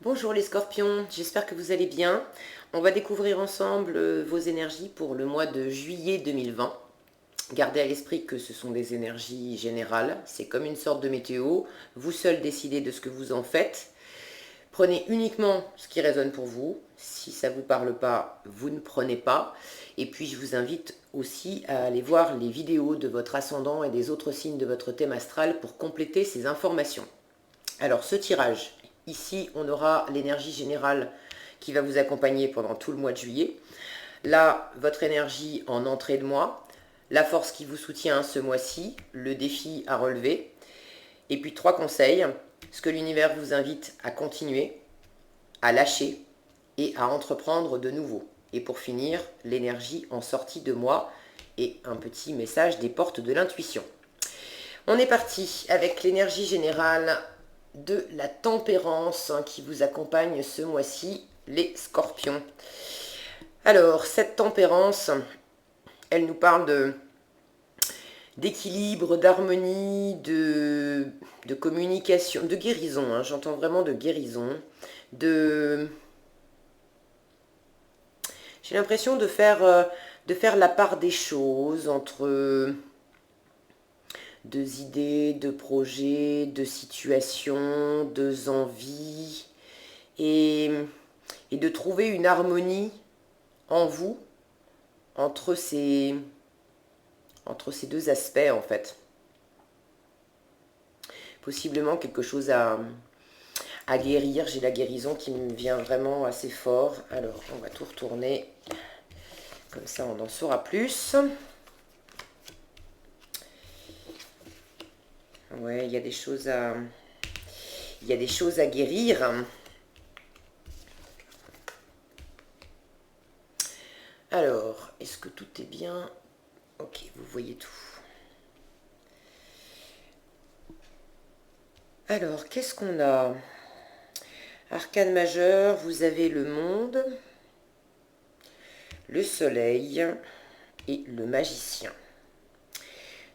Bonjour les scorpions, j'espère que vous allez bien. On va découvrir ensemble vos énergies pour le mois de juillet 2020. Gardez à l'esprit que ce sont des énergies générales, c'est comme une sorte de météo. Vous seul décidez de ce que vous en faites. Prenez uniquement ce qui résonne pour vous. Si ça ne vous parle pas, vous ne prenez pas. Et puis je vous invite aussi à aller voir les vidéos de votre ascendant et des autres signes de votre thème astral pour compléter ces informations. Alors ce tirage, ici on aura l'énergie générale qui va vous accompagner pendant tout le mois de juillet. Là, votre énergie en entrée de mois, la force qui vous soutient ce mois-ci, le défi à relever. Et puis 3 conseils, ce que l'univers vous invite à continuer, à lâcher et à entreprendre de nouveau. Et pour finir, l'énergie en sortie de mois et un petit message des portes de l'intuition. On est parti avec l'énergie générale de la tempérance qui vous accompagne ce mois-ci, les scorpions. Alors, cette tempérance, elle nous parle d'équilibre, d'harmonie, de communication, de guérison, j'entends vraiment de guérison, j'ai l'impression de faire la part des choses entre deux idées, deux projets, deux situations, deux envies, et de trouver une harmonie en vous entre ces deux aspects en fait. Possiblement quelque chose à guérir, j'ai la guérison qui me vient vraiment assez fort. Alors on va tout retourner, comme ça on en saura plus. Ouais, il y a des choses à guérir. Alors, est-ce que tout est bien? Ok, vous voyez tout. Alors, qu'est-ce qu'on a? Arcane majeur, vous avez le monde, le soleil et le magicien.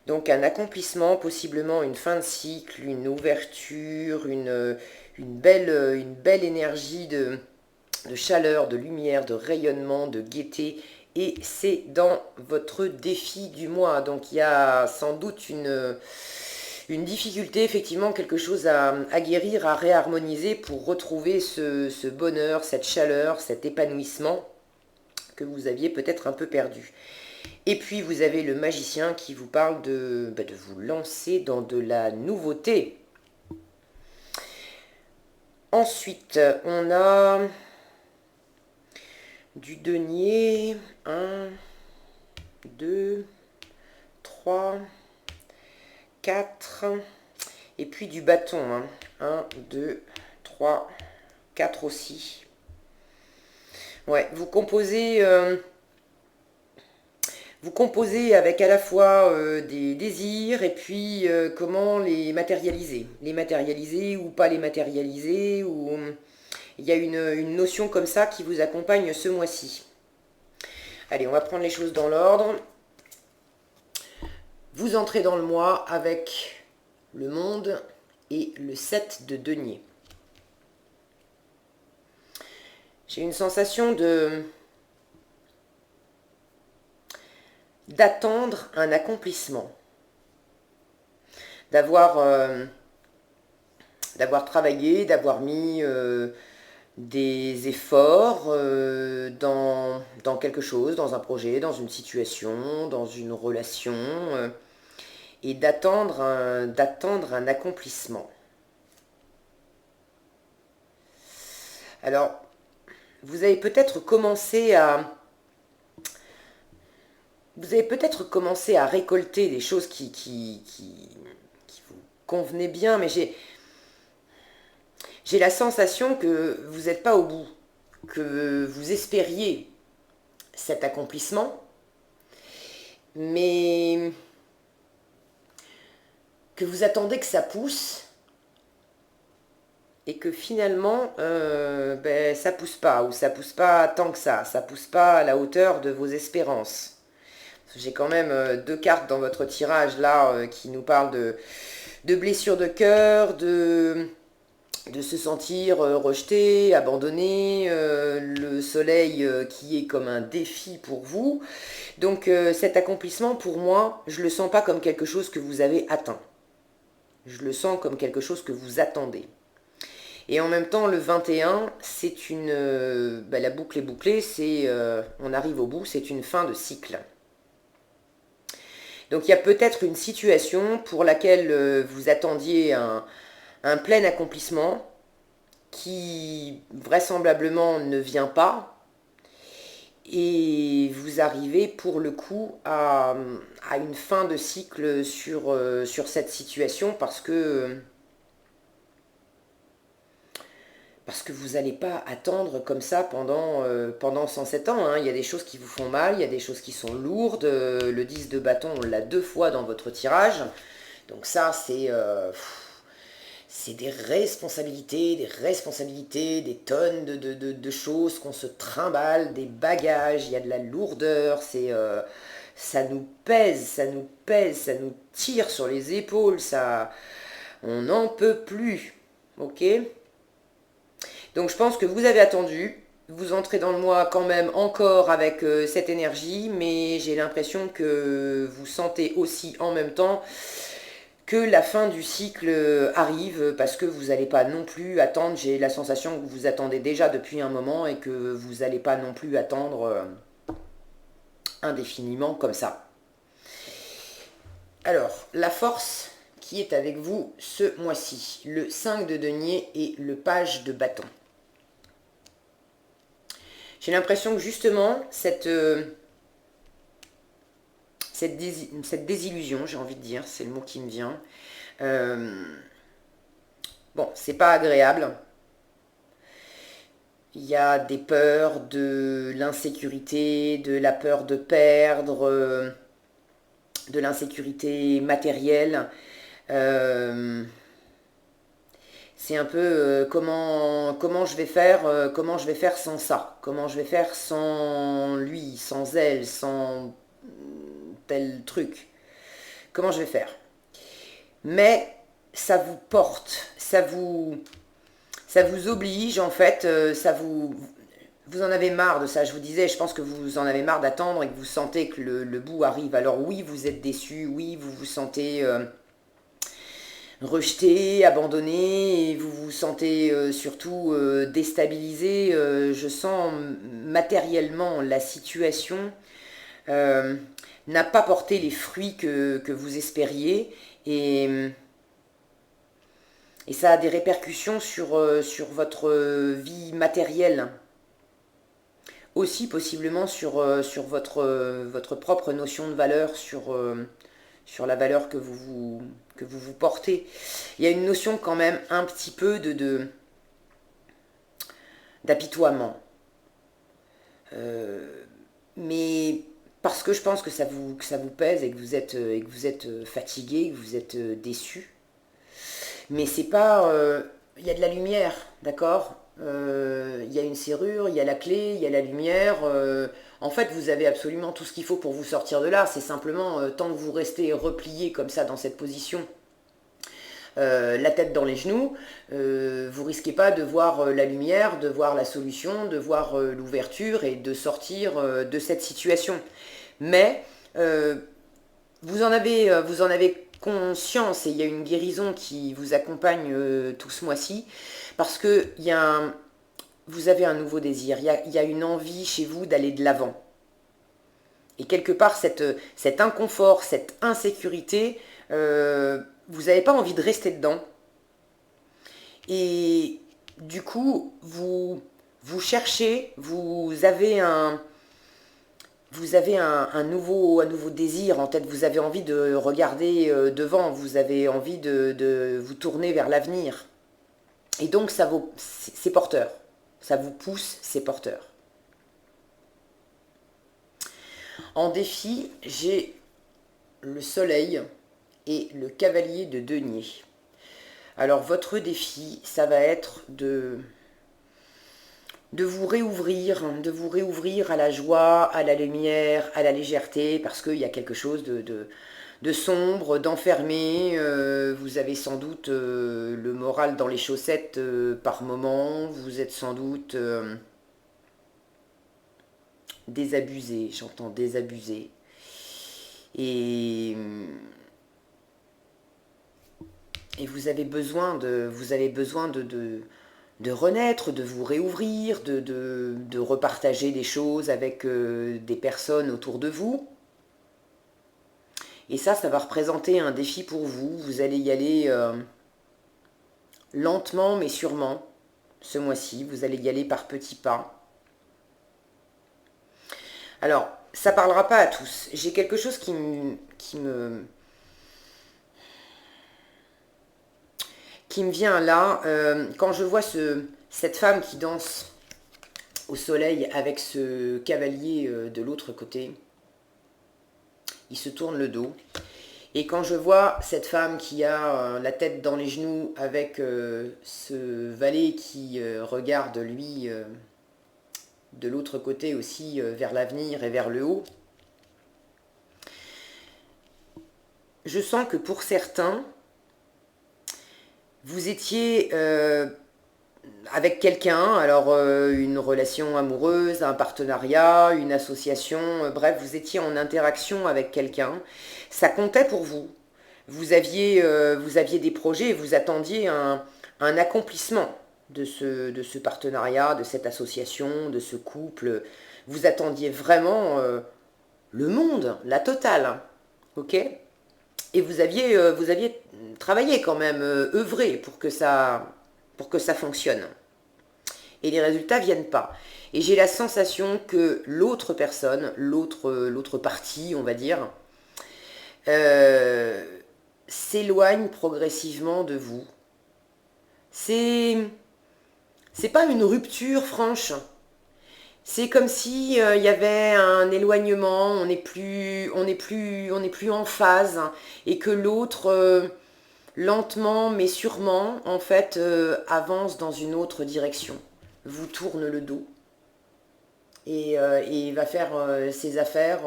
Donc un accomplissement, possiblement une fin de cycle, une ouverture, une belle énergie de chaleur, de lumière, de rayonnement, de gaieté. Et c'est dans votre défi du mois. Donc il y a sans doute une difficulté, effectivement, quelque chose à guérir, à réharmoniser pour retrouver ce bonheur, cette chaleur, cet épanouissement que vous aviez peut-être un peu perdu. Et puis vous avez le magicien qui vous parle de vous lancer dans de la nouveauté. Ensuite, on a du denier. 1, 2, 3, 4. Et puis du bâton. 1, 2, 3, 4 aussi. Ouais, vous composez avec à la fois des désirs et puis comment les matérialiser. Les matérialiser ou pas les matérialiser. Ou il y a une notion comme ça qui vous accompagne ce mois-ci. Allez, on va prendre les choses dans l'ordre. Vous entrez dans le mois avec le monde et le 7 de denier. J'ai une sensation d'attendre un accomplissement, d'avoir travaillé, d'avoir mis des efforts dans quelque chose, dans un projet, dans une situation, dans une relation, et d'attendre un accomplissement. Alors, vous avez peut-être commencé à récolter des choses qui vous convenaient bien, mais j'ai la sensation que vous n'êtes pas au bout, que vous espériez cet accomplissement, mais que vous attendez que ça pousse et que finalement ça pousse pas, ou ça pousse pas tant que ça pousse pas à la hauteur de vos espérances. J'ai quand même 2 cartes dans votre tirage là qui nous parlent de blessures de cœur, de de se sentir rejeté, abandonné, le soleil qui est comme un défi pour vous. Donc cet accomplissement, pour moi, je ne le sens pas comme quelque chose que vous avez atteint. Je le sens comme quelque chose que vous attendez. Et en même temps, le 21, c'est une... la boucle est bouclée, on arrive au bout, c'est une fin de cycle. Donc il y a peut-être une situation pour laquelle vous attendiez un plein accomplissement qui vraisemblablement ne vient pas, et vous arrivez pour le coup à une fin de cycle sur cette situation parce que vous n'allez pas attendre comme ça pendant 107 ans. Hein. Il y a des choses qui vous font mal, il y a des choses qui sont lourdes. Le 10 de bâton, on l'a 2 fois dans votre tirage. Donc ça, c'est des responsabilités, des tonnes de choses qu'on se trimballe, des bagages, il y a de la lourdeur, ça nous pèse, ça nous tire sur les épaules, on n'en peut plus, ok? Donc je pense que vous avez attendu, vous entrez dans le mois quand même encore avec cette énergie, mais j'ai l'impression que vous sentez aussi en même temps que la fin du cycle arrive, parce que vous n'allez pas non plus attendre, j'ai la sensation que vous attendez déjà depuis un moment et que vous n'allez pas non plus attendre indéfiniment comme ça. Alors, la force qui est avec vous ce mois-ci, le 5 de denier et le page de bâton. J'ai l'impression que justement, cette désillusion, j'ai envie de dire, c'est le mot qui me vient. Bon, c'est pas agréable. Il y a des peurs, de l'insécurité, de la peur de perdre, de l'insécurité matérielle. C'est un peu comment je vais faire sans ça, comment je vais faire sans lui, sans elle, sans tel truc. Comment je vais faire? Mais ça vous porte, ça vous oblige en fait, vous en avez marre de ça, je vous disais, je pense que vous en avez marre d'attendre et que vous sentez que le bout arrive. Alors oui, vous êtes déçu, oui, vous vous sentez rejeté, abandonné, et vous vous sentez surtout déstabilisé. Je sens matériellement la situation n'a pas porté les fruits que vous espériez, et ça a des répercussions sur votre vie matérielle. Aussi possiblement sur votre propre notion de valeur, sur la valeur que vous portez. Il y a une notion quand même un petit peu d'apitoiement. Mais parce que je pense que ça vous pèse et que vous êtes fatigué, que vous êtes déçu. Mais c'est pas... il y a de la lumière, d'accord? Il y a une serrure, il y a la clé, il y a la lumière. En fait, vous avez absolument tout ce qu'il faut pour vous sortir de là. C'est simplement, tant que vous restez replié comme ça dans cette position, la tête dans les genoux, vous risquez pas de voir la lumière, de voir la solution, de voir l'ouverture et de sortir de cette situation. Mais vous en avez conscience, et il y a une guérison qui vous accompagne tout ce mois-ci, parce que vous avez un nouveau désir, il y a une envie chez vous d'aller de l'avant. Et quelque part, cet inconfort, cette insécurité, vous n'avez pas envie de rester dedans. Et du coup, vous cherchez, vous avez un nouveau désir en tête, vous avez envie de regarder devant, vous avez envie de vous tourner vers l'avenir. Et donc, c'est porteur. Ça vous pousse, c'est porteur. En défi, j'ai le soleil et le cavalier de denier. Alors, votre défi, ça va être de vous réouvrir à la joie, à la lumière, à la légèreté, parce qu'il y a quelque chose de sombre, d'enfermé. Vous avez sans doute le moral dans les chaussettes par moment. Vous êtes sans doute désabusé, j'entends désabusé. Et, et vous avez besoin de renaître, de vous réouvrir, de repartager des choses avec des personnes autour de vous. Et ça va représenter un défi pour vous. Vous allez y aller lentement mais sûrement ce mois-ci. Vous allez y aller par petits pas. Alors, ça ne parlera pas à tous. J'ai quelque chose qui me vient là. Quand je vois cette femme qui danse au soleil avec ce cavalier de l'autre côté, il se tourne le dos. Et quand je vois cette femme qui a la tête dans les genoux avec ce valet qui regarde lui de l'autre côté aussi vers l'avenir et vers le haut, je sens que pour certains, vous étiez avec quelqu'un, alors une relation amoureuse, un partenariat, une association, bref, vous étiez en interaction avec quelqu'un, ça comptait pour vous. Vous aviez des projets, vous attendiez un accomplissement de ce partenariat, de cette association, de ce couple. Vous attendiez vraiment le monde, la totale, ok? Et vous aviez travaillé quand même, œuvré pour que ça fonctionne. Et les résultats viennent pas. Et j'ai la sensation que l'autre personne, l'autre partie, on va dire, s'éloigne progressivement de vous. C'est pas une rupture franche. C'est comme si il y avait un éloignement, on n'est plus en phase, et que l'autre lentement mais sûrement en fait avance dans une autre direction, vous tourne le dos et va faire ses affaires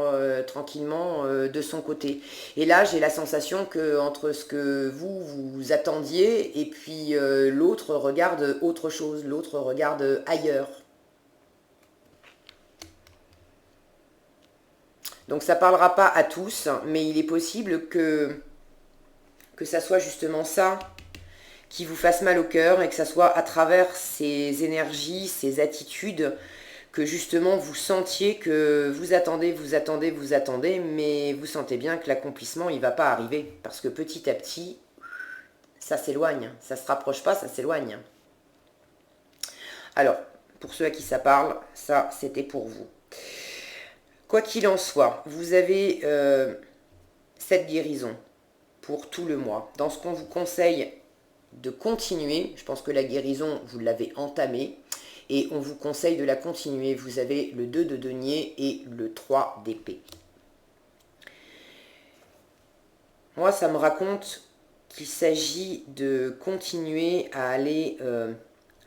tranquillement de son côté. Et là j'ai la sensation que entre ce que vous attendiez et puis l'autre regarde autre chose, l'autre regarde ailleurs. Donc ça ne parlera pas à tous, mais il est possible que ça soit justement ça qui vous fasse mal au cœur et que ça soit à travers ces énergies, ces attitudes, que justement vous sentiez que vous attendez, mais vous sentez bien que l'accomplissement, il ne va pas arriver. Parce que petit à petit, ça s'éloigne. Ça ne se rapproche pas, ça s'éloigne. Alors, pour ceux à qui ça parle, ça, c'était pour vous. Quoi qu'il en soit, vous avez cette guérison pour tout le mois. Dans ce qu'on vous conseille de continuer, je pense que la guérison, vous l'avez entamée, et on vous conseille de la continuer. Vous avez le 2 de denier et le 3 d'épée. Moi, ça me raconte qu'il s'agit de continuer à aller,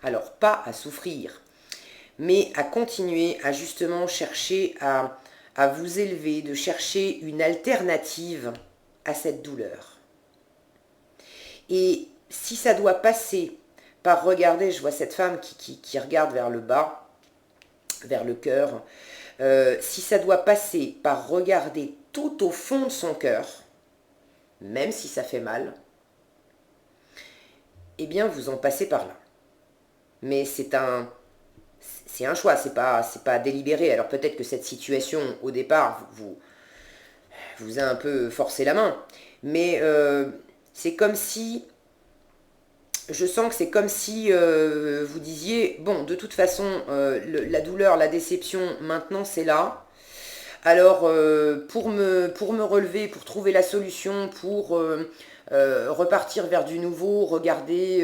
alors pas à souffrir, mais à continuer à justement chercher à vous élever, de chercher une alternative à cette douleur. Et si ça doit passer par regarder, je vois cette femme qui regarde vers le bas, vers le cœur, si ça doit passer par regarder tout au fond de son cœur, même si ça fait mal, eh bien vous en passez par là. Mais c'est un choix, c'est pas délibéré. Alors peut-être que cette situation, au départ, vous a un peu forcé la main. Mais c'est comme si, je sens que c'est comme si vous disiez, bon, de toute façon, la douleur, la déception, maintenant c'est là. Alors pour me relever, pour trouver la solution, pour repartir vers du nouveau, regarder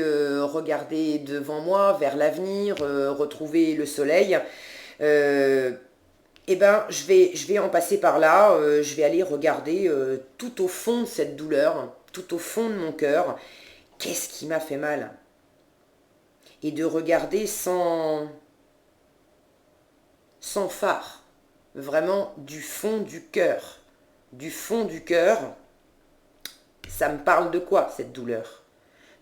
devant moi, vers l'avenir, retrouver le soleil, eh ben, je vais en passer par là, je vais aller regarder tout au fond de cette douleur, tout au fond de mon cœur, qu'est-ce qui m'a fait mal? Et de regarder sans phare, vraiment du fond du cœur, ça me parle de quoi cette douleur?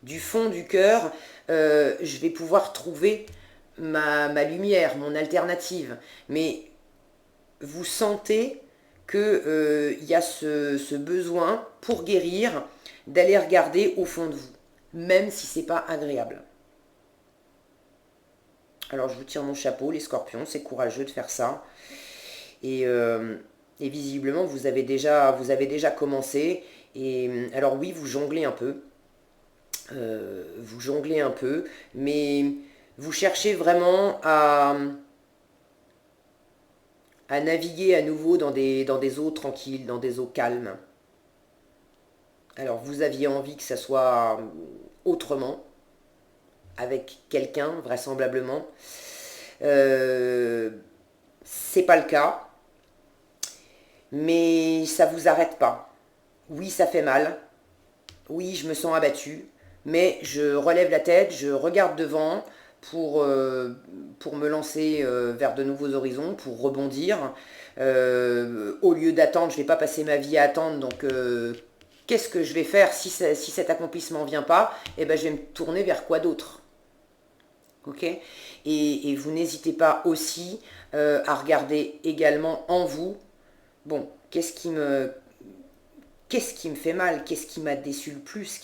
Du fond du cœur, je vais pouvoir trouver ma lumière, mon alternative. Mais vous sentez qu'il y a ce besoin pour guérir d'aller regarder au fond de vous, même si c'est pas agréable. Alors je vous tire mon chapeau, les scorpions, c'est courageux de faire ça. Et visiblement, vous avez déjà commencé. Et alors oui, vous jonglez un peu. Vous jonglez un peu, mais vous cherchez vraiment à naviguer à nouveau dans des eaux tranquilles, dans des eaux calmes. Alors vous aviez envie que ça soit autrement, avec quelqu'un, vraisemblablement. C'est pas le cas, mais ça vous arrête pas. Oui, ça fait mal. Oui, je me sens abattue, mais je relève la tête, je regarde devant pour me lancer vers de nouveaux horizons, pour rebondir. Au lieu d'attendre, je ne vais pas passer ma vie à attendre, donc qu'est-ce que je vais faire si cet accomplissement ne vient pas? Eh ben, je vais me tourner vers quoi d'autre? Ok? Et vous n'hésitez pas aussi à regarder également en vous, bon, qu'est-ce qui me fait mal? Qu'est-ce qui m'a déçu le plus?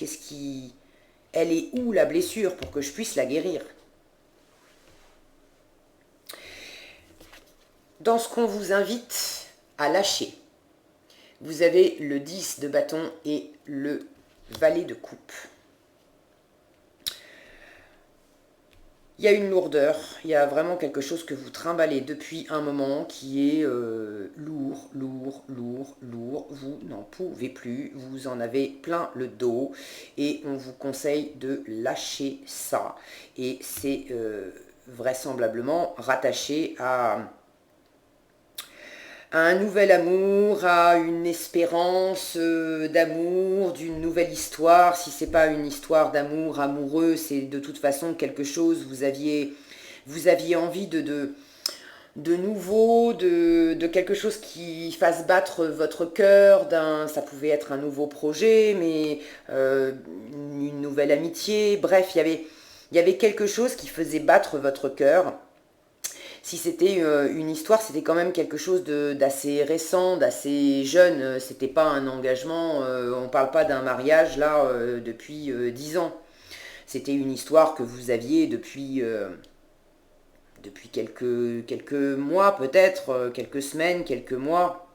Elle est où la blessure pour que je puisse la guérir? Dans ce qu'on vous invite à lâcher, vous avez le 10 de bâton et le valet de coupe. Il y a une lourdeur, il y a vraiment quelque chose que vous trimballez depuis un moment qui est lourd, lourd. Vous n'en pouvez plus, vous en avez plein le dos et on vous conseille de lâcher ça. Et c'est vraisemblablement rattaché à un nouvel amour, à une espérance d'amour, d'une nouvelle histoire. Si c'est pas une histoire d'amour amoureux, c'est de toute façon quelque chose, vous aviez envie de nouveau, de quelque chose qui fasse battre votre cœur, ça pouvait être un nouveau projet, mais une nouvelle amitié, bref, il y avait quelque chose qui faisait battre votre cœur. Si c'était une histoire, c'était quand même quelque chose d'assez récent, d'assez jeune. C'était pas un engagement, on parle pas d'un mariage là depuis 10 ans. C'était une histoire que vous aviez depuis quelques mois peut-être, quelques semaines, quelques mois,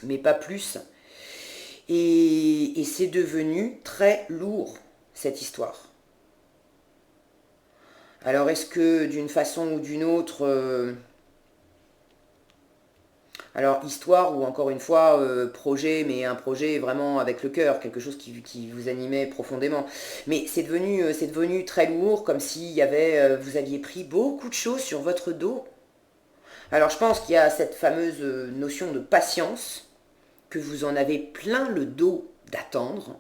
mais pas plus. Et c'est devenu très lourd, cette histoire. Alors est-ce que d'une façon ou d'une autre, alors histoire ou encore une fois projet, mais un projet vraiment avec le cœur, quelque chose qui vous animait profondément. Mais c'est devenu très lourd, comme si vous aviez pris beaucoup de choses sur votre dos. Alors je pense qu'il y a cette fameuse notion de patience, que vous en avez plein le dos d'attendre.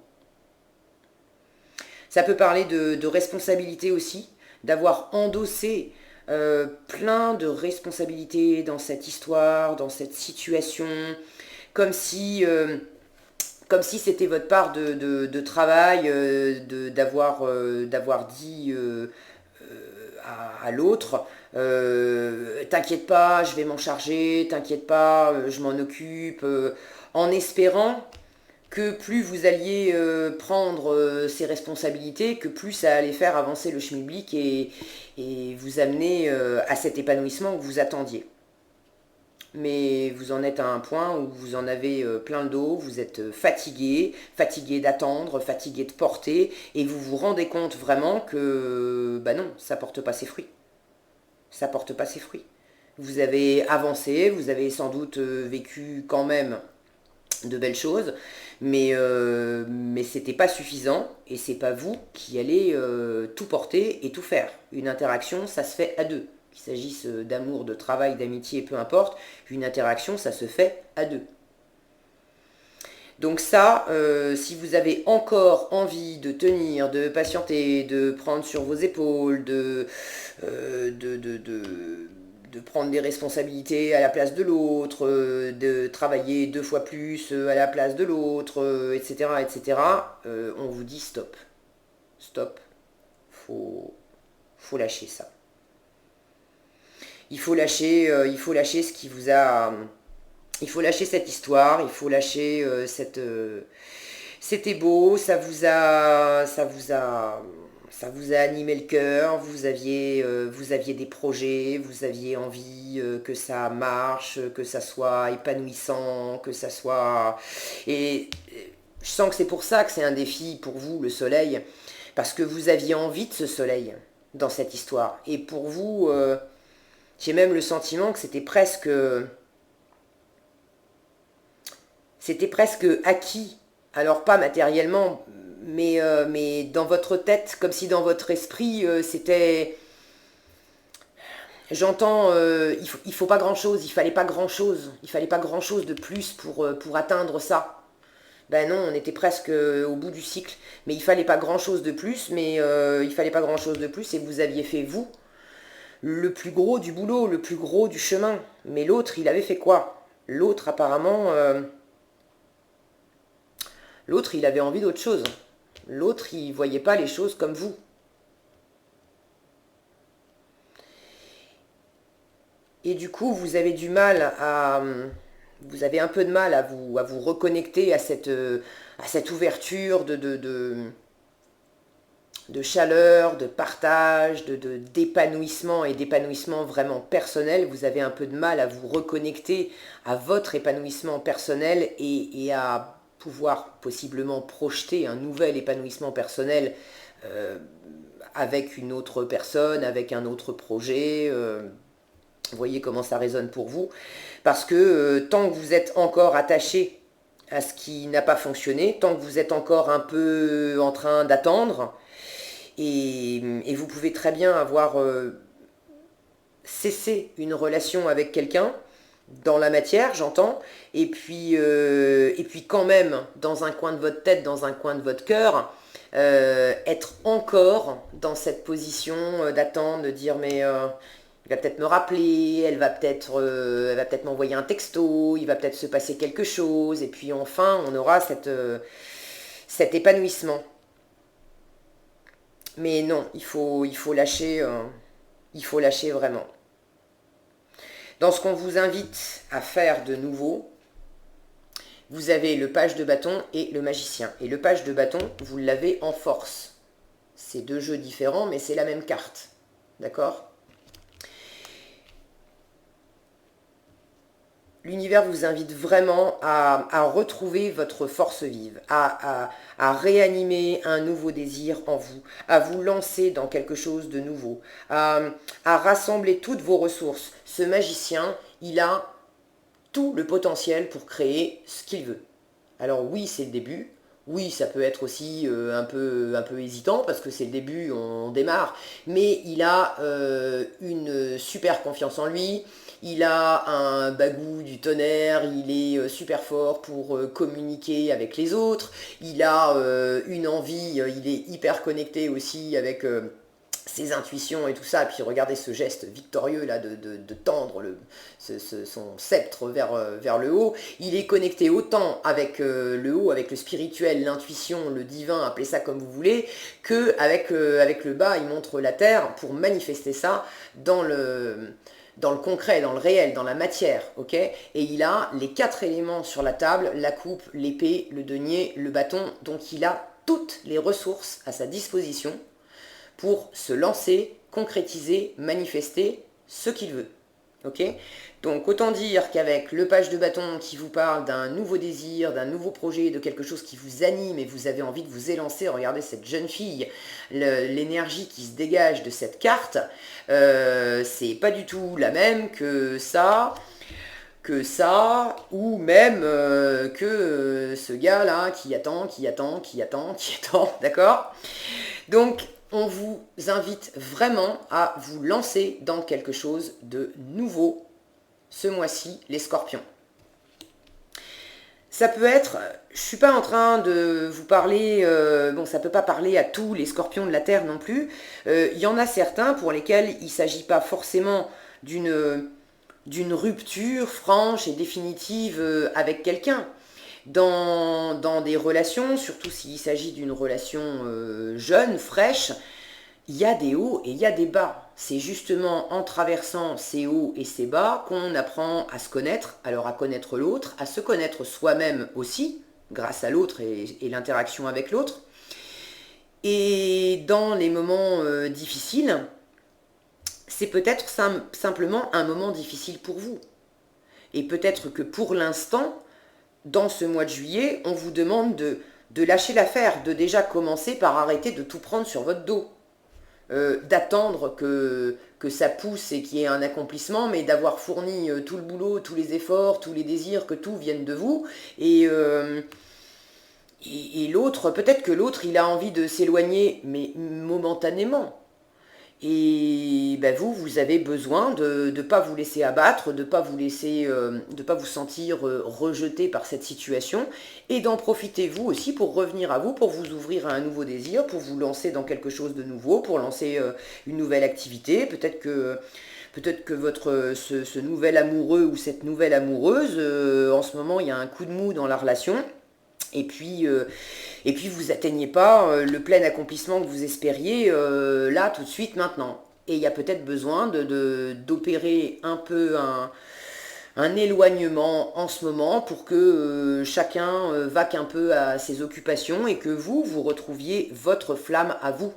Ça peut parler de responsabilité aussi, d'avoir endossé plein de responsabilités dans cette histoire, dans cette situation, comme si, comme si c'était votre part de travail, d'avoir dit à l'autre, t'inquiète pas, je vais m'en charger, t'inquiète pas, je m'en occupe, en espérant que plus vous alliez prendre ces responsabilités, que plus ça allait faire avancer le schmilblick et vous amener à cet épanouissement que vous attendiez. Mais vous en êtes à un point où vous en avez plein le dos, vous êtes fatigué, fatigué d'attendre, fatigué de porter, et vous vous rendez compte vraiment que, bah non, ça porte pas ses fruits. Ça porte pas ses fruits. Vous avez avancé, vous avez sans doute vécu quand même de belles choses, mais c'était pas suffisant et c'est pas vous qui allez tout porter et tout faire. Une interaction, ça se fait à deux. Qu'il s'agisse d'amour, de travail, d'amitié, peu importe, une interaction, ça se fait à deux. Donc ça, si vous avez encore envie de tenir, de patienter, de prendre sur vos épaules, de prendre des responsabilités à la place de l'autre, de travailler 2 fois plus à la place de l'autre, etc., etc., on vous dit stop. Stop. Faut lâcher ça. Il faut lâcher ce qui vous a... Il faut lâcher cette histoire, il faut lâcher c'était beau, ça vous a animé le cœur, vous aviez des projets, vous aviez envie que ça marche, que ça soit épanouissant, que ça soit... Et je sens que c'est pour ça que c'est un défi pour vous, le soleil, parce que vous aviez envie de ce soleil dans cette histoire. Et pour vous, j'ai même le sentiment que c'était presque acquis. Alors pas matériellement, mais dans votre tête, comme si dans votre esprit, c'était... J'entends, il faut pas grand-chose, il fallait pas grand-chose. Il fallait pas grand-chose de plus pour atteindre ça. Ben non, on était presque au bout du cycle. Mais il fallait pas grand-chose de plus, il fallait pas grand-chose de plus, et vous aviez fait, vous, le plus gros du boulot, le plus gros du chemin. Mais l'autre, il avait fait quoi? L'autre, apparemment... L'autre, il avait envie d'autre chose. L'autre, il ne voyait pas les choses comme vous. Et du coup, vous avez du mal à... Vous avez un peu de mal à vous reconnecter à cette ouverture de chaleur, de partage, d'épanouissement et d'épanouissement vraiment personnel. Vous avez un peu de mal à vous reconnecter à votre épanouissement personnel et à pouvoir possiblement projeter un nouvel épanouissement personnel avec une autre personne, avec un autre projet. Vous voyez comment ça résonne pour vous. Parce que tant que vous êtes encore attaché à ce qui n'a pas fonctionné, tant que vous êtes encore un peu en train d'attendre, et vous pouvez très bien avoir cessé une relation avec quelqu'un, dans la matière, j'entends, et puis quand même, dans un coin de votre tête, dans un coin de votre cœur, être encore dans cette position d'attente, de dire mais il va peut-être me rappeler, elle va peut-être m'envoyer un texto, il va peut-être se passer quelque chose, et puis enfin on aura cet épanouissement. Mais non, il faut lâcher vraiment. Dans ce qu'on vous invite à faire de nouveau, vous avez le page de bâton et le magicien. Et le page de bâton, vous l'avez en force. C'est 2 jeux différents, mais c'est la même carte. D'accord ? L'univers vous invite vraiment à retrouver votre force vive, à réanimer un nouveau désir en vous, à vous lancer dans quelque chose de nouveau, à rassembler toutes vos ressources. Ce magicien, il a tout le potentiel pour créer ce qu'il veut. Alors oui, c'est le début. Oui, ça peut être aussi un peu hésitant parce que c'est le début, on démarre. Mais il a une super confiance en lui. Il a un bagou du tonnerre, il est super fort pour communiquer avec les autres. Il a une envie, il est hyper connecté aussi avec ses intuitions et tout ça. Et puis regardez ce geste victorieux là de tendre son sceptre vers le haut. Il est connecté autant avec le haut, avec le spirituel, l'intuition, le divin, appelez ça comme vous voulez, qu'avec avec le bas. Il montre la terre pour manifester ça dans le concret, dans le réel, dans la matière, ok? Et il a les 4 éléments sur la table, la coupe, l'épée, le denier, le bâton, donc il a toutes les ressources à sa disposition pour se lancer, concrétiser, manifester ce qu'il veut, ok? Donc autant dire qu'avec le page de bâton qui vous parle d'un nouveau désir, d'un nouveau projet, de quelque chose qui vous anime et vous avez envie de vous élancer, regardez cette jeune fille, l'énergie qui se dégage de cette carte, c'est pas du tout la même que ça, ou même que ce gars-là qui attend, d'accord? Donc, on vous invite vraiment à vous lancer dans quelque chose de nouveau ce mois-ci, les scorpions. Ça peut être, je ne suis pas en train de vous parler, bon ça ne peut pas parler à tous les scorpions de la Terre non plus, il y en a certains pour lesquels il ne s'agit pas forcément d'une rupture franche et définitive avec quelqu'un. Dans des relations, surtout s'il s'agit d'une relation jeune, fraîche, il y a des hauts et il y a des bas. C'est justement en traversant ces hauts et ces bas qu'on apprend à se connaître, alors à connaître l'autre, à se connaître soi-même aussi, grâce à l'autre et l'interaction avec l'autre. Et dans les moments difficiles, c'est peut-être simplement un moment difficile pour vous. Et peut-être que pour l'instant, dans ce mois de juillet, on vous demande de lâcher l'affaire, de déjà commencer par arrêter de tout prendre sur votre dos. D'attendre que ça pousse et qu'il y ait un accomplissement, mais d'avoir fourni tout le boulot, tous les efforts, tous les désirs, que tout vienne de vous. Et l'autre, peut-être que l'autre, il a envie de s'éloigner, mais momentanément. Et ben vous avez besoin de ne pas vous laisser abattre, de pas vous sentir rejeté par cette situation, et d'en profiter vous aussi pour revenir à vous, pour vous ouvrir à un nouveau désir, pour vous lancer dans quelque chose de nouveau, pour lancer une nouvelle activité. Peut-être que ce nouvel amoureux ou cette nouvelle amoureuse, en ce moment, il y a un coup de mou dans la relation. Et puis vous atteignez pas le plein accomplissement que vous espériez là, tout de suite, maintenant. Et il y a peut-être besoin d'opérer un peu un éloignement en ce moment pour que chacun vaque un peu à ses occupations et que vous retrouviez votre flamme à vous.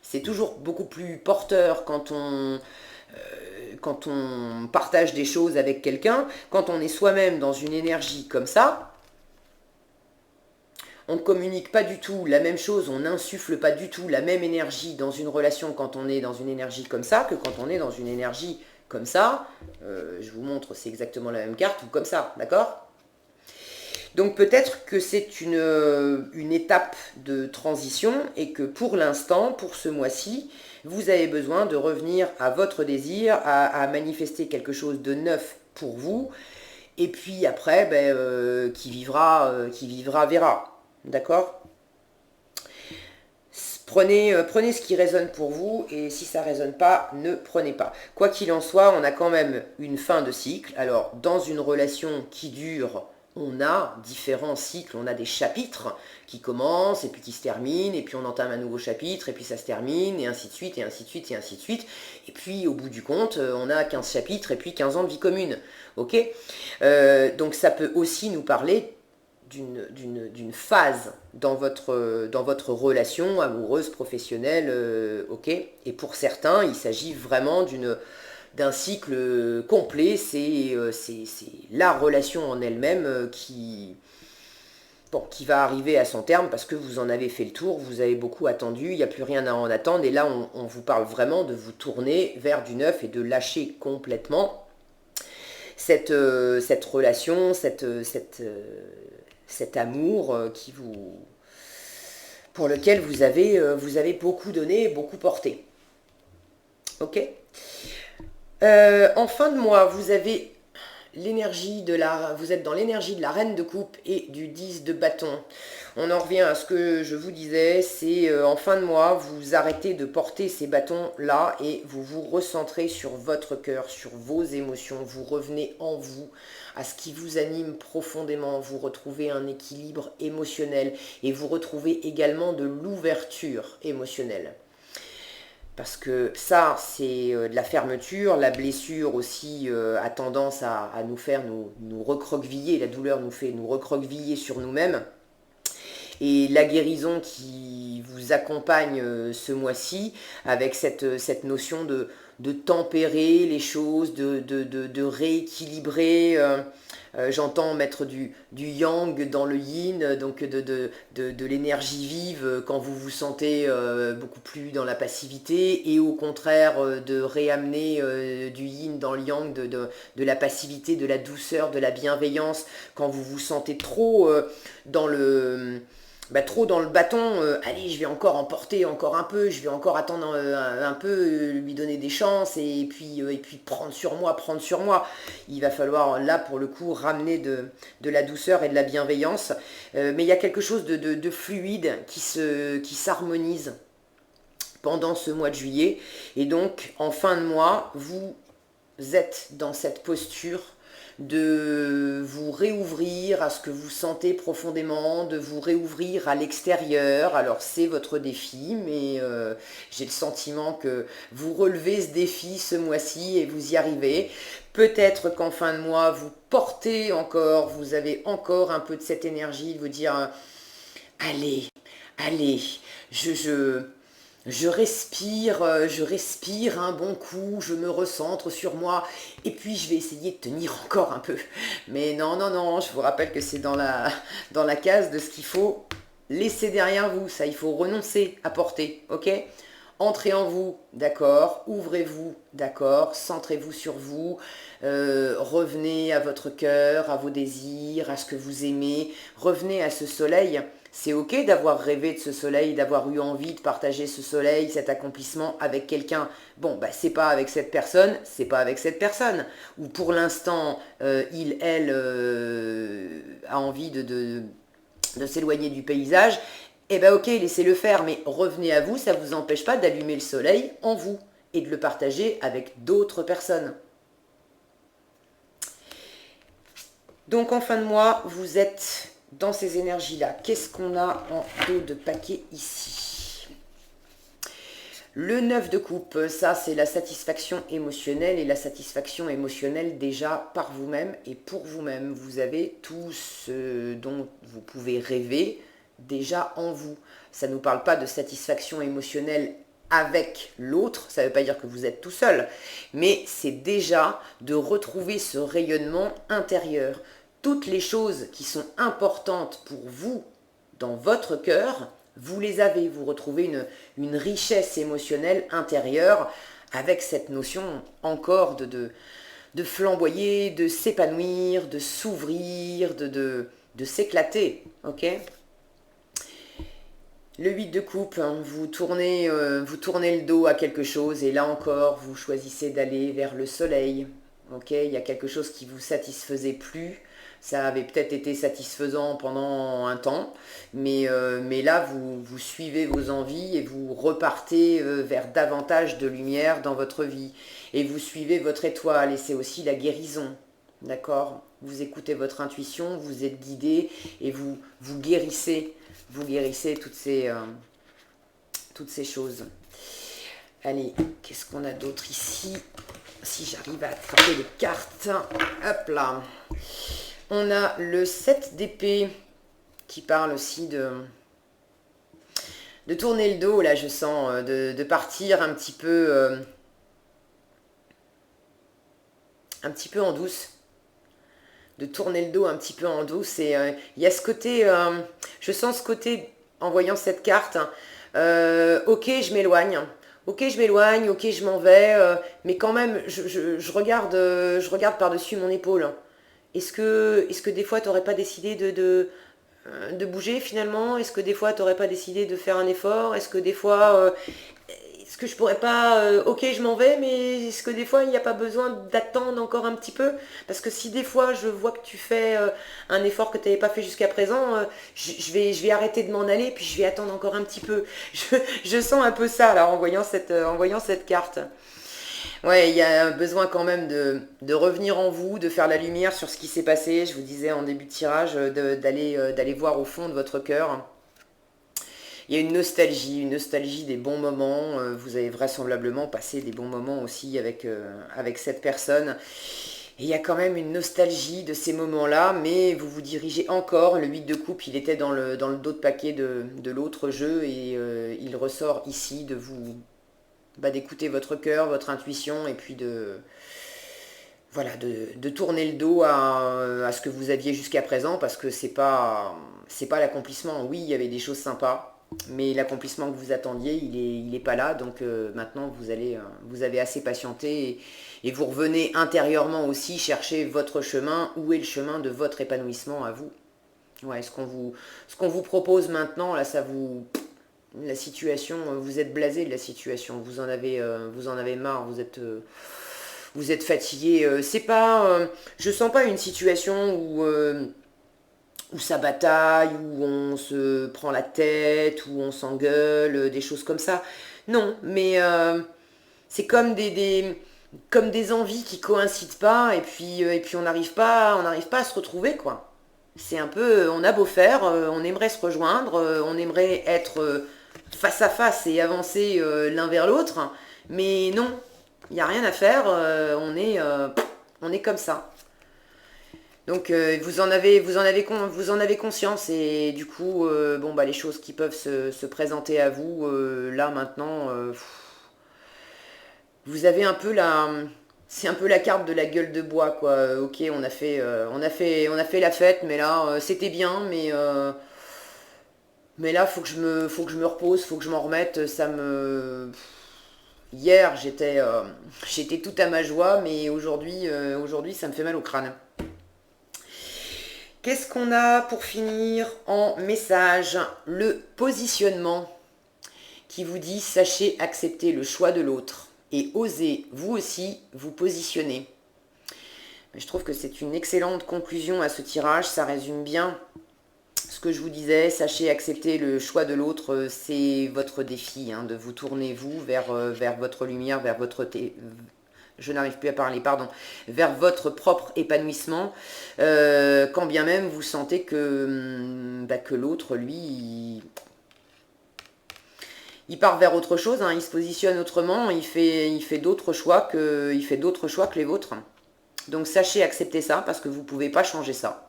C'est toujours beaucoup plus porteur quand on partage des choses avec quelqu'un, quand on est soi-même dans une énergie comme ça. On ne communique pas du tout la même chose, on n'insuffle pas du tout la même énergie dans une relation quand on est dans une énergie comme ça que quand on est dans une énergie comme ça. Je vous montre, c'est exactement la même carte ou comme ça, d'accord? Donc peut-être que c'est une étape de transition et que pour l'instant, pour ce mois-ci, vous avez besoin de revenir à votre désir, à manifester quelque chose de neuf pour vous. Et puis après, qui vivra verra. D'accord? Prenez ce qui résonne pour vous, et si ça ne résonne pas, ne prenez pas. Quoi qu'il en soit, on a quand même une fin de cycle. Alors, dans une relation qui dure, on a différents cycles, on a des chapitres qui commencent, et puis qui se terminent, et puis on entame un nouveau chapitre, et puis ça se termine, et ainsi de suite, et ainsi de suite, et ainsi de suite. Et puis, au bout du compte, on a 15 chapitres, et puis 15 ans de vie commune. Ok? Donc, ça peut aussi nous parler d'une phase dans votre relation amoureuse, professionnelle, ok. Et pour certains, il s'agit vraiment d'un cycle complet. C'est la relation en elle-même qui va arriver à son terme parce que vous en avez fait le tour, vous avez beaucoup attendu, il n'y a plus rien à en attendre. Et là, on vous parle vraiment de vous tourner vers du neuf et de lâcher complètement cette relation, cet amour pour lequel vous avez beaucoup donné, beaucoup porté. Ok. En fin de mois, vous êtes dans l'énergie de la reine de coupe et du 10 de bâton. On en revient à ce que je vous disais, c'est en fin de mois, vous arrêtez de porter ces bâtons-là et vous vous recentrez sur votre cœur, sur vos émotions, vous revenez en vous, à ce qui vous anime profondément, vous retrouvez un équilibre émotionnel et vous retrouvez également de l'ouverture émotionnelle. Parce que ça, c'est de la fermeture, la blessure aussi a tendance à nous faire nous recroqueviller, la douleur nous fait nous recroqueviller sur nous-mêmes. Et la guérison qui vous accompagne ce mois-ci, avec cette notion de tempérer les choses, de rééquilibrer, j'entends mettre du yang dans le yin, donc de l'énergie vive quand vous vous sentez beaucoup plus dans la passivité, et au contraire de réamener du yin dans le yang, de la passivité, de la douceur, de la bienveillance quand vous vous sentez trop dans le bâton, allez, je vais encore en porter encore un peu, je vais encore attendre un peu, lui donner des chances, et puis prendre sur moi. Il va falloir, là, pour le coup, ramener de la douceur et de la bienveillance. Mais il y a quelque chose de fluide qui s'harmonise pendant ce mois de juillet. Et donc, en fin de mois, vous êtes dans cette posture de vous réouvrir à ce que vous sentez profondément, de vous réouvrir à l'extérieur. Alors c'est votre défi, mais j'ai le sentiment que vous relevez ce défi ce mois-ci et vous y arrivez. Peut-être qu'en fin de mois, vous portez encore, vous avez encore un peu de cette énergie de vous dire, allez, allez, je, je respire un bon coup, je me recentre sur moi, et puis je vais essayer de tenir encore un peu. Mais non, non, non, je vous rappelle que c'est dans la case de ce qu'il faut laisser derrière vous. Ça, il faut renoncer à porter, ok? Entrez en vous, d'accord, ouvrez-vous, d'accord, centrez-vous sur vous, revenez à votre cœur, à vos désirs, à ce que vous aimez, revenez à ce soleil. C'est ok d'avoir rêvé de ce soleil, d'avoir eu envie de partager ce soleil, cet accomplissement avec quelqu'un. Bon, bah c'est pas avec cette personne, c'est pas avec cette personne. Ou pour l'instant, il, elle, a envie de s'éloigner du paysage. Eh ben ok, laissez-le faire, mais revenez à vous, ça ne vous empêche pas d'allumer le soleil en vous et de le partager avec d'autres personnes. Donc en fin de mois, vous êtes dans ces énergies-là. Qu'est-ce qu'on a en dos de paquet ici? Le 9 de coupe, ça c'est la satisfaction émotionnelle, et la satisfaction émotionnelle déjà par vous-même et pour vous-même. Vous avez tout ce dont vous pouvez rêver déjà en vous. Ça ne nous parle pas de satisfaction émotionnelle avec l'autre, ça ne veut pas dire que vous êtes tout seul, mais c'est déjà de retrouver ce rayonnement intérieur. Toutes les choses qui sont importantes pour vous dans votre cœur, vous les avez, vous retrouvez une richesse émotionnelle intérieure avec cette notion encore de flamboyer, de s'épanouir, de s'ouvrir, de s'éclater, ok? Le 8 de coupe, hein, vous tournez le dos à quelque chose et là encore, vous choisissez d'aller vers le soleil. Ok, il y a quelque chose qui vous satisfaisait plus. Ça avait peut-être été satisfaisant pendant un temps, mais là, vous suivez vos envies et vous repartez vers davantage de lumière dans votre vie. Et vous suivez votre étoile et c'est aussi la guérison. D'accord? Vous écoutez votre intuition, vous êtes guidé et vous guérissez. Vous guérissez toutes ces choses. Allez, qu'est-ce qu'on a d'autre ici? Si j'arrive à attraper les cartes. Hop là. On a le 7 d'épée qui parle aussi de tourner le dos, là je sens, de partir un petit peu en douce. De tourner le dos un petit peu en douce. Et il y a ce côté, je sens ce côté en voyant cette carte. Ok, je m'éloigne, ok, je m'en vais, mais quand même, je regarde par-dessus mon épaule. Est-ce que des fois, tu n'aurais pas décidé de bouger finalement? Est-ce que des fois, tu n'aurais pas décidé de faire un effort? Est-ce que des fois, est-ce que je pourrais pas, ok, je m'en vais, mais est-ce que des fois, il n'y a pas besoin d'attendre encore un petit peu? Parce que si des fois, je vois que tu fais un effort que tu n'avais pas fait jusqu'à présent, je vais arrêter de m'en aller, puis je vais attendre encore un petit peu. Je sens un peu ça, là, en voyant cette carte. Ouais, il y a besoin quand même de revenir en vous, de faire la lumière sur ce qui s'est passé. Je vous disais en début de tirage, d'aller voir au fond de votre cœur. Il y a une nostalgie des bons moments. Vous avez vraisemblablement passé des bons moments aussi avec cette personne. Et il y a quand même une nostalgie de ces moments-là, mais vous vous dirigez encore. Le 8 de coupe, il était dans le dos de paquet de l'autre jeu et il ressort ici de vous, d'écouter votre cœur, votre intuition et puis voilà, de tourner le dos à ce que vous aviez jusqu'à présent parce que c'est pas l'accomplissement. Oui, il y avait des choses sympas, mais l'accomplissement que vous attendiez, il est pas là. Donc maintenant, vous avez assez patienté et vous revenez intérieurement aussi chercher votre chemin. Où est le chemin de votre épanouissement à vous? Ouais, ce qu'on vous propose maintenant, là, la situation, vous êtes blasé de la situation. Vous en avez marre. Vous êtes fatigué. C'est pas, je sens pas une situation où ça bataille, où on se prend la tête, où on s'engueule, des choses comme ça. Non, mais c'est comme comme des envies qui coïncident pas, et puis on n'arrive pas à se retrouver, quoi. C'est un peu, on a beau faire, on aimerait se rejoindre, on aimerait être face à face et avancer l'un vers l'autre, mais non, il n'y a rien à faire, on est comme ça. Donc vous en avez conscience, et du coup, bon bah les choses qui peuvent se présenter à vous là maintenant, vous avez un peu c'est un peu la carte de la gueule de bois, quoi. Ok, on a fait la fête, mais là c'était bien, mais là faut que je me repose, faut que je m'en remette. Hier j'étais tout à ma joie, mais aujourd'hui ça me fait mal au crâne. Qu'est-ce qu'on a pour finir en message? Le positionnement qui vous dit sachez accepter le choix de l'autre et osez vous aussi vous positionner. Je trouve que c'est une excellente conclusion à ce tirage, ça résume bien ce que je vous disais. Sachez accepter le choix de l'autre, c'est votre défi, hein, de vous tourner vous vers votre lumière, vers votre je n'arrive plus à parler, pardon, vers votre propre épanouissement, quand bien même vous sentez que l'autre, lui, il part vers autre chose, hein, il se positionne autrement, il fait d'autres choix que les vôtres. Donc sachez accepter ça, parce que vous ne pouvez pas changer ça.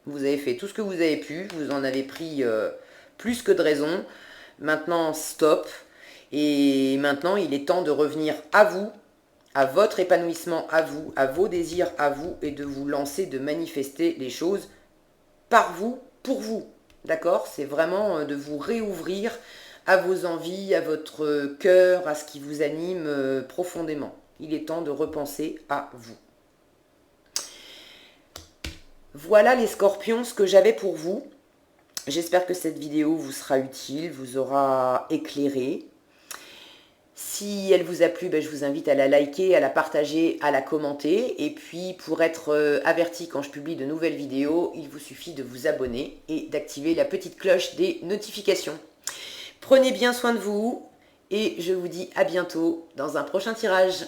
Vous avez fait tout ce que vous avez pu, vous en avez pris plus que de raison. Maintenant, stop. Et maintenant, il est temps de revenir à vous, à votre épanouissement à vous, à vos désirs à vous, et de vous lancer, de manifester les choses par vous, pour vous. D'accord? C'est vraiment de vous réouvrir à vos envies, à votre cœur, à ce qui vous anime profondément. Il est temps de repenser à vous. Voilà les scorpions, ce que j'avais pour vous. J'espère que cette vidéo vous sera utile, vous aura éclairé. Si elle vous a plu, je vous invite à la liker, à la partager, à la commenter. Et puis pour être averti quand je publie de nouvelles vidéos, il vous suffit de vous abonner et d'activer la petite cloche des notifications. Prenez bien soin de vous et je vous dis à bientôt dans un prochain tirage.